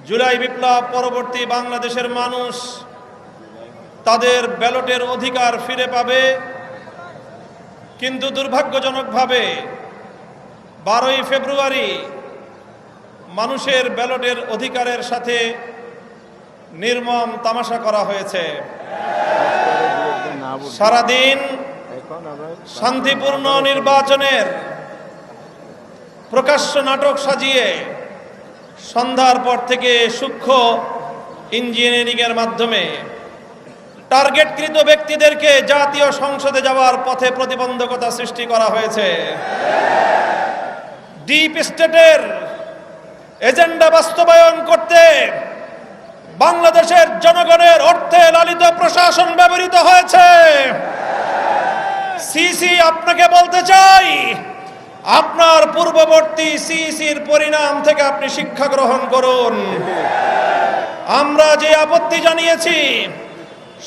জুলাই বিপ্লব পরবর্তী বাংলাদেশের মানুষ তাদের ব্যালটের অধিকার ফিরে পাবে, কিন্তু দুর্ভাগ্যজনকভাবে 12ই ফেব্রুয়ারি মানুষের ব্যালটের অধিকারের সাথে নির্মম তামাশা করা হয়েছে। সারাদিন শান্তিপূর্ণ নির্বাচনের প্রকাশ্য নাটক সাজিয়ে সন্ধ্যার পর থেকে সূক্ষ্ম ইঞ্জিনিয়ারিংয়ের মাধ্যমে টার্গেটকৃত ব্যক্তিদেরকে জাতীয় সংসদে যাওয়ার পথে প্রতিবন্ধকতা সৃষ্টি করা হয়েছে। ডিপ স্টেটের এজেন্ডা বাস্তবায়ন করতে বাংলাদেশের জনগণের অর্থে লালিত প্রশাসন ব্যবহৃত হয়েছে। সিসি, আপনাকে বলতে চাই, আপনার পূর্ববর্তী সিসির পরিণাম থেকে আপনি শিক্ষা গ্রহণ করুন। আমরা যে আপত্তি জানিয়েছি,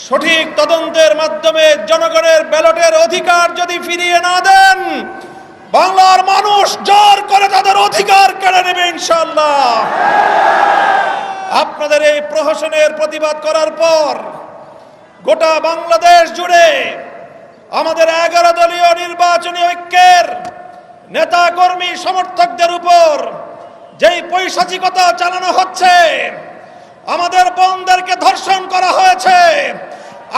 সঠিক তদন্তের মাধ্যমে জনগণের ব্যালটের অধিকার যদি ফিরিয়ে না দেন, বাংলার মানুষ জোর করে তাদের অধিকার কেড়ে নেবে ইনশাআল্লাহ। আপনাদের এই প্রহসনের প্রতিবাদ করার পর গোটা বাংলাদেশ জুড়ে আমাদের 11 দলীয় নির্বাচনী ঐক্যের নেতা কর্মী সমর্থকদের উপর যেই পৈশাচিকতা চালানো হচ্ছে, আমাদের বোনদেরকে ধর্ষণ করা হয়েছে,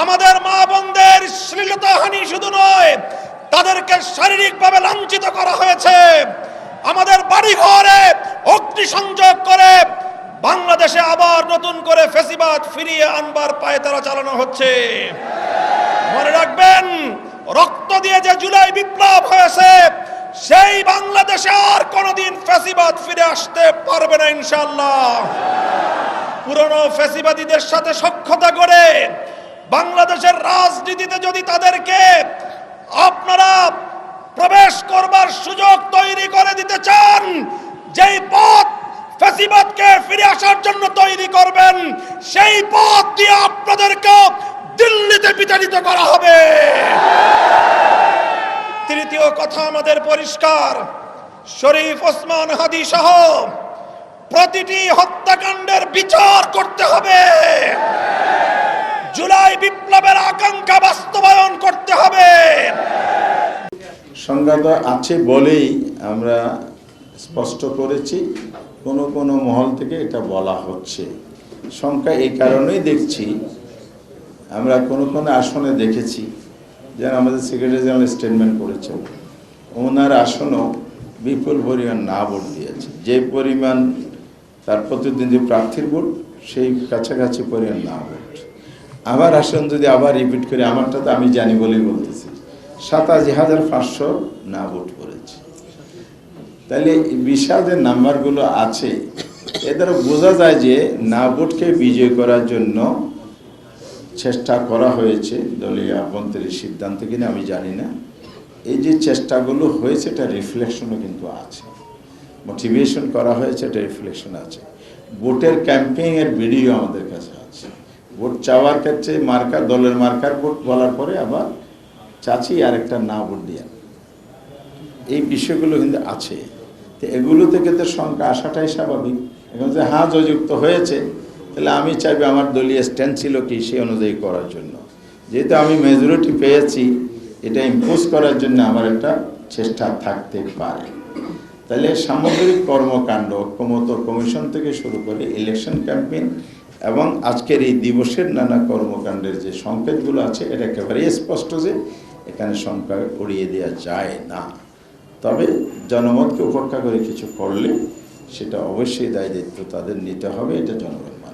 আমাদের মা বোনদের শ্লীলতাহানি শুধু নয়, তাদেরকে শারীরিকভাবে লাঞ্ছিত করা হয়েছে, আমাদের বাড়িঘরে অগ্নিসংযোগ করে বাংলাদেশে আবার নতুন করে ফ্যাসিবাদ ফিরিয়ে আনবার পায়তারা চালানো হচ্ছে। মনে রাখবেন, রক্ত দিয়ে যে জুলাই বিপ্লব হয়েছে, সেই বাংলাদেশে আর কোনোদিন ফ্যাসিবাদ ফিরে আসতে পারবে না ইনশাআল্লাহ। পুরনো ফ্যাসিবাদীদের সাথে সখ্যতা করে বাংলাদেশের রাজনীতিতে যদি তাদেরকে আপনারা প্রবেশ করবার সুযোগ তৈরি করে দিতে চান, যেই পথ ফ্যাসিবাদকে ফিরে আসার জন্য তৈরি করবেন, সেই পথ দিয়ে আপনাদেরকে দিল্লিতে বিতাড়িত করা হবে। তৃতীয় কথা আমাদের পরিষ্কার, শরীফ ওসমান হাদি সহ প্রতিটি হত্যাকাণ্ডের বিচার করতে হবে। জুলাই বিপ্লবের আকাঙ্ক্ষা বাস্তবায়ন করতে হবে। সংঘাত আছে বলেই আমরা স্পষ্ট করেছি, কোনো কোনো মহল থেকে এটা বলা হচ্ছে। সংখ্যা এই কারণেই দেখছি, আমরা কোনো কোনো আসনে দেখেছি, যেন আমাদের সেক্রেটারি জেনারেল স্টেটমেন্ট করেছেন, ওনার আসনও বিপুল পরিমাণ না ভোট দিয়েছে। যে পরিমাণ তার প্রতিদ্বন্দ্বী প্রার্থীর ভোট, সেই কাছাকাছি পরিমাণ না ভোট। আমার আসন যদি আবার রিপিট করে, আমারটা তো আমি জানি বলেই বলতেছি, 87,500 না ভোট করেছে। তাহলে বিশাল যে নাম্বারগুলো আছে, এ দ্বারা বোঝা যায় যে না ভোটকে বিজয় করার জন্য চেষ্টা করা হয়েছে দলীয় আভ্যন্তরীণ সিদ্ধান্ত কিনা আমি জানি না। এই যে চেষ্টাগুলো হয়েছে, এটা রিফ্লেকশনও কিন্তু আছে, মোটিভেশন করা হয়েছে, এটা রিফ্লেকশন আছে। ভোটের ক্যাম্পেইনের ভিডিও আমাদের কাছে আছে। ভোট চাওয়ার ক্ষেত্রে মার্কার, দলের মার্কার ভোট বলার পরে আবার চাচি আর একটা না ভোট দিয়ে, এই বিষয়গুলো কিন্তু আছে। তো এগুলো থেকে তো সংখ্যা আসাটাই স্বাভাবিক। এখন যে হ্যাঁ জয়যুক্ত হয়েছে, তাহলে আমি চাইবো আমার দলীয় স্ট্যান্ড ছিল কি সেই অনুযায়ী করার জন্য। যেহেতু আমি মেজরিটি পেয়েছি, এটা ইম্পোজ করার জন্য আমার একটা চেষ্টা থাকতে পারে। তাহলে সামগ্রিক কর্মকাণ্ড, ঐক্যমত কমিশন থেকে শুরু করে ইলেকশন ক্যাম্পেইন এবং আজকের এই দিবসের নানা কর্মকাণ্ডের যে সংকেতগুলো আছে, এটা একেবারেই স্পষ্ট যে এখানে সংখ্যা উড়িয়ে দেওয়া যায় না। তবে জনমতকে উপেক্ষা করে কিছু করলে সেটা অবশ্যই দায় দায়িত্ব তাদের নিতে হবে, এটা জনগণ।